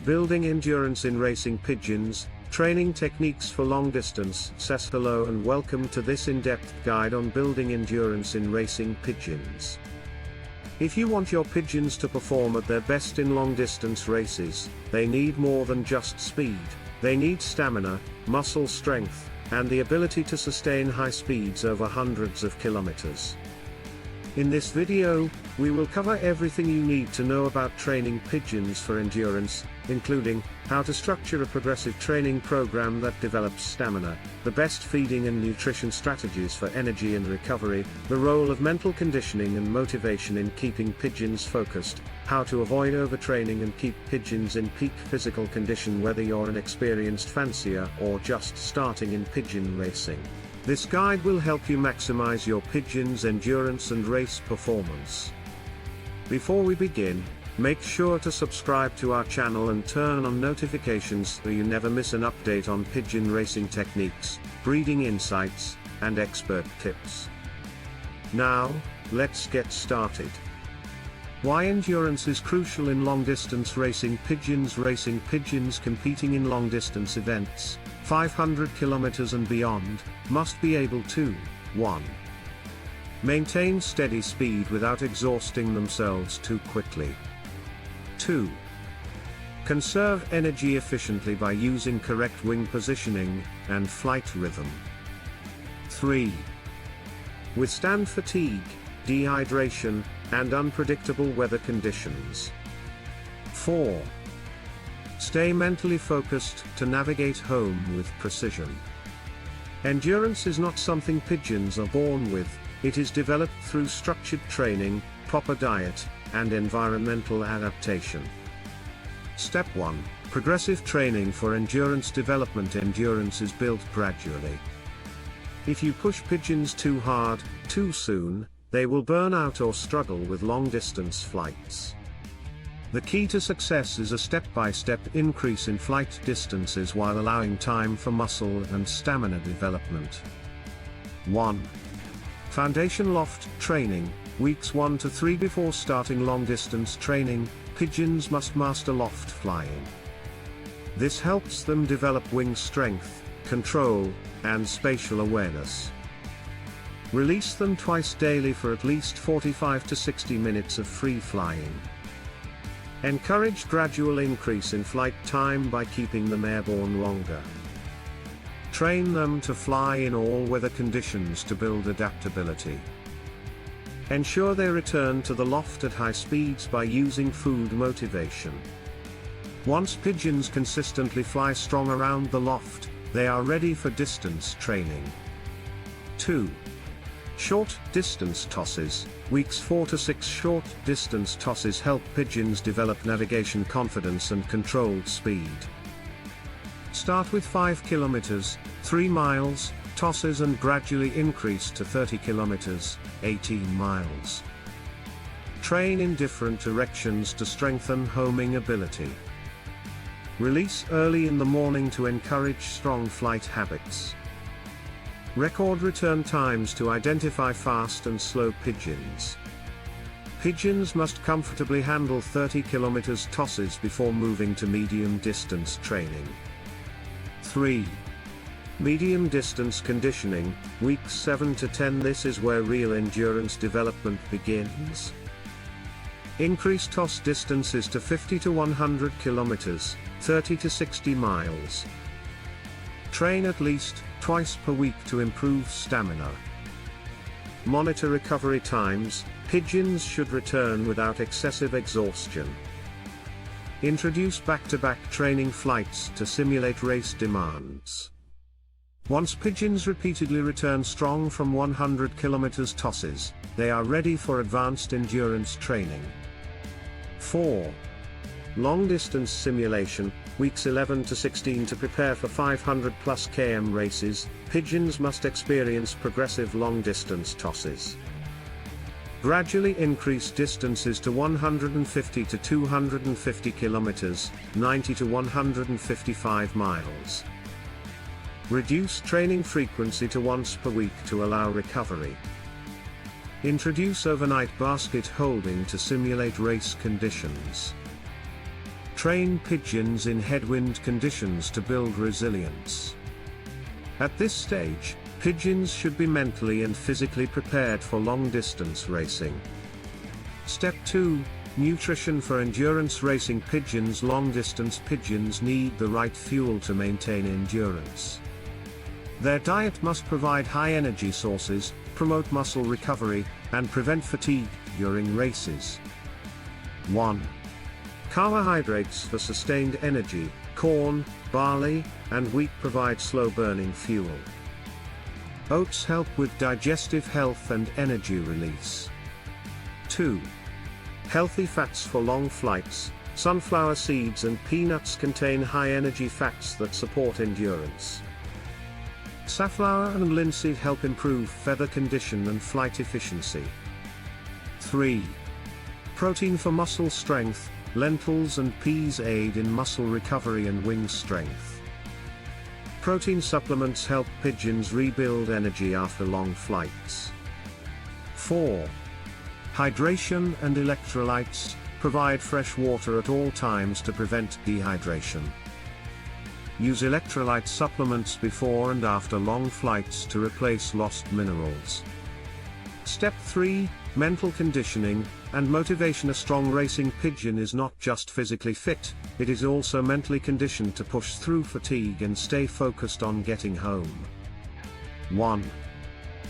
Building endurance in racing pigeons, training techniques for long distance. Says hello and welcome to this in-depth guide on building endurance in racing pigeons. If you want your pigeons to perform at their best in long distance races, they need more than just speed. They need stamina, muscle strength, and the ability to sustain high speeds over hundreds of kilometers. In this video, we will cover everything you need to know about training pigeons for endurance, including how to structure a progressive training program that develops stamina, the best feeding and nutrition strategies for energy and recovery, the role of mental conditioning and motivation in keeping pigeons focused, how to avoid overtraining and keep pigeons in peak physical condition whether you're an experienced fancier or just starting in pigeon racing. This guide will help you maximize your pigeon's endurance and race performance. Before we begin, make sure to subscribe to our channel and turn on notifications so you never miss an update on pigeon racing techniques, breeding insights, and expert tips. Now, let's get started. Why endurance is crucial in long-distance racing pigeons. Racing pigeons competing in long-distance events, 500 kilometers and beyond, must be able to 1. Maintain steady speed without exhausting themselves too quickly. 2. Conserve energy efficiently by using correct wing positioning and flight rhythm. 3. Withstand fatigue, dehydration, and unpredictable weather conditions. 4. Stay mentally focused to navigate home with precision. Endurance is not something pigeons are born with, it is developed through structured training, proper diet, and environmental adaptation. Step 1. Progressive training for endurance development. Endurance is built gradually. If you push pigeons too hard, too soon, they will burn out or struggle with long-distance flights. The key to success is a step-by-step increase in flight distances while allowing time for muscle and stamina development. 1. Foundation loft training. Weeks 1 to 3 before starting long-distance training, pigeons must master loft flying. This helps them develop wing strength, control, and spatial awareness. Release them twice daily for at least 45 to 60 minutes of free flying. Encourage gradual increase in flight time by keeping them airborne longer. Train them to fly in all weather conditions to build adaptability. Ensure they return to the loft at high speeds by using food motivation. Once pigeons consistently fly strong around the loft, they are ready for distance training. 2. Short distance tosses. Weeks 4 to 6 short distance tosses help pigeons develop navigation confidence and controlled speed. Start with 5 kilometers, 3 miles, tosses and gradually increase to 30 kilometers, 18 miles. Train in different directions to strengthen homing ability. Release early in the morning to encourage strong flight habits. Record return times to identify fast and slow pigeons. Pigeons must comfortably handle 30 kilometers tosses before moving to medium distance training. 3. Medium distance conditioning, weeks 7 to 10. This is where real endurance development begins. Increase toss distances to 50 to 100 kilometers, 30 to 60 miles. Train at least twice per week to improve stamina. Monitor recovery times. Pigeons should return without excessive exhaustion. Introduce back-to-back training flights to simulate race demands. Once pigeons repeatedly return strong from 100 kilometers tosses, they are ready for advanced endurance training. 4. Long-distance simulation, weeks 11 to 16. To prepare for 500 plus km races, pigeons must experience progressive long-distance tosses. Gradually increase distances to 150 to 250 kilometers, 90 to 155 miles. Reduce training frequency to once per week to allow recovery. Introduce overnight basket holding to simulate race conditions. Train pigeons in headwind conditions to build resilience. At this stage, pigeons should be mentally and physically prepared for long-distance racing. Step 2. Nutrition for endurance racing pigeons. Long-distance pigeons need the right fuel to maintain endurance. Their diet must provide high energy sources, promote muscle recovery, and prevent fatigue during races. 1. Carbohydrates for sustained energy. Corn, barley, and wheat provide slow-burning fuel. Oats help with digestive health and energy release. 2. Healthy fats for long flights. Sunflower seeds and peanuts contain high-energy fats that support endurance. Safflower and linseed help improve feather condition and flight efficiency. 3. Protein for muscle strength. Lentils and peas aid in muscle recovery and wing strength. Protein supplements help pigeons rebuild energy after long flights. 4. Hydration and electrolytes. Provide fresh water at all times to prevent dehydration. Use electrolyte supplements before and after long flights to replace lost minerals. Step 3. Mental conditioning and motivation. A strong racing pigeon is not just physically fit, it is also mentally conditioned to push through fatigue and stay focused on getting home. 1.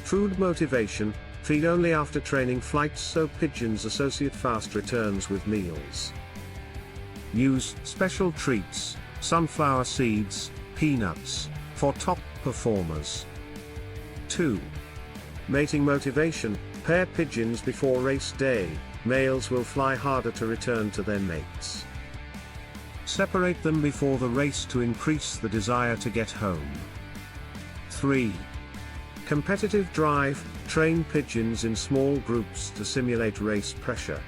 Food motivation. Feed only after training flights so pigeons associate fast returns with meals. Use special treats, sunflower seeds, peanuts, for top performers. 2. Mating motivation. Pair pigeons before race day. Males will fly harder to return to their mates. Separate them before the race to increase the desire to get home. 3. Competitive drive. Train pigeons in small groups to simulate race pressure.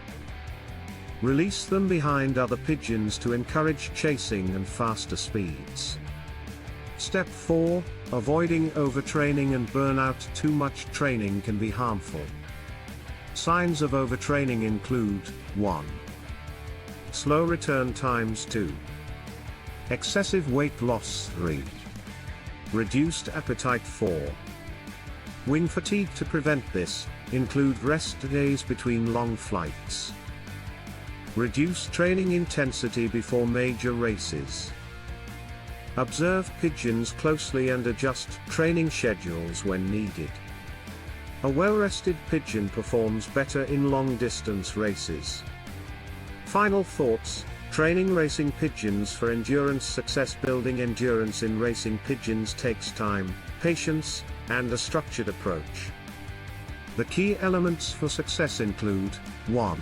Release them behind other pigeons to encourage chasing and faster speeds. Step 4. Avoiding overtraining and burnout. Too much training can be harmful. Signs of overtraining include: 1. Slow return times. 2. Excessive weight loss. 3. Reduced appetite. 4. Wing fatigue. To prevent this, include rest days between long flights. Reduce training intensity before major races. Observe pigeons closely and adjust training schedules when needed. A well-rested pigeon performs better in long-distance races. Final thoughts: training racing pigeons for endurance success. Building endurance in racing pigeons takes time, patience, and a structured approach. The key elements for success include: 1.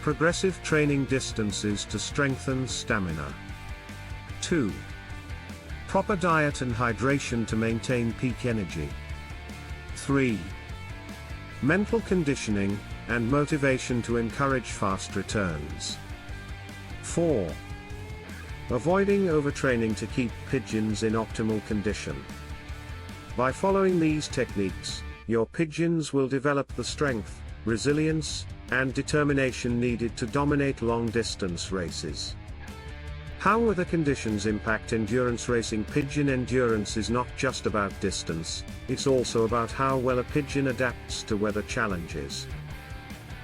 Progressive training distances to strengthen stamina. 2. Proper diet and hydration to maintain peak energy. 3. Mental conditioning and motivation to encourage fast returns. 4. Avoiding overtraining to keep pigeons in optimal condition. By following these techniques, your pigeons will develop the strength, resilience, and determination needed to dominate long-distance races. How weather conditions impact endurance racing. Pigeon endurance is not just about distance, it's also about how well a pigeon adapts to weather challenges.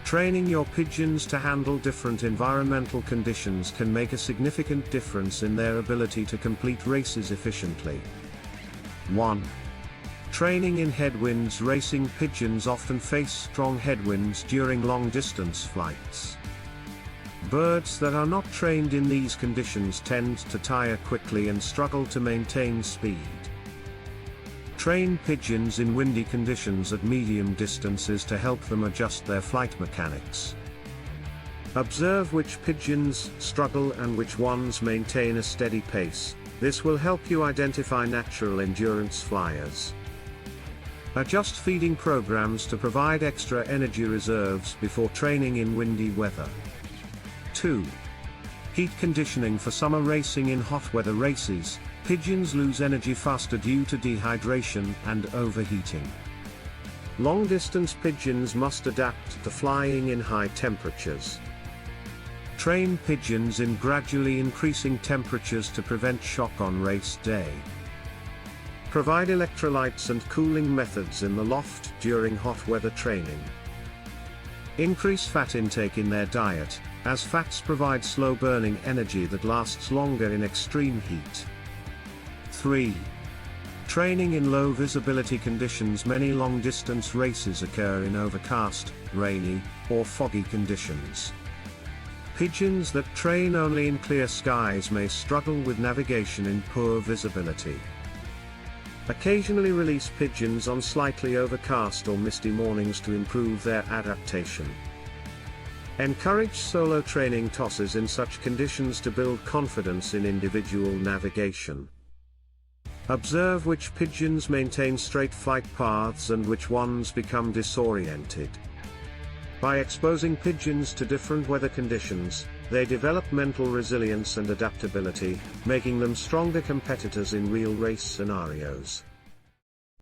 Training your pigeons to handle different environmental conditions can make a significant difference in their ability to complete races efficiently. 1. Training in headwinds. Racing pigeons often face strong headwinds during long-distance flights. Birds that are not trained in these conditions tend to tire quickly and struggle to maintain speed. Train pigeons in windy conditions at medium distances to help them adjust their flight mechanics. Observe which pigeons struggle and which ones maintain a steady pace. This will help you identify natural endurance flyers. Adjust feeding programs to provide extra energy reserves before training in windy weather. 2. Heat conditioning. For summer racing. In hot weather races, pigeons lose energy faster due to dehydration and overheating. Long-distance pigeons must adapt to flying in high temperatures. Train pigeons in gradually increasing temperatures to prevent shock on race day. Provide electrolytes and cooling methods in the loft during hot weather training. Increase fat intake in their diet, as fats provide slow-burning energy that lasts longer in extreme heat. 3. Training in low visibility conditions. Many long-distance races occur in overcast, rainy, or foggy conditions. Pigeons that train only in clear skies may struggle with navigation in poor visibility. Occasionally release pigeons on slightly overcast or misty mornings to improve their adaptation. Encourage solo training tosses in such conditions to build confidence in individual navigation. Observe which pigeons maintain straight flight paths and which ones become disoriented. By exposing pigeons to different weather conditions, they develop mental resilience and adaptability, making them stronger competitors in real race scenarios.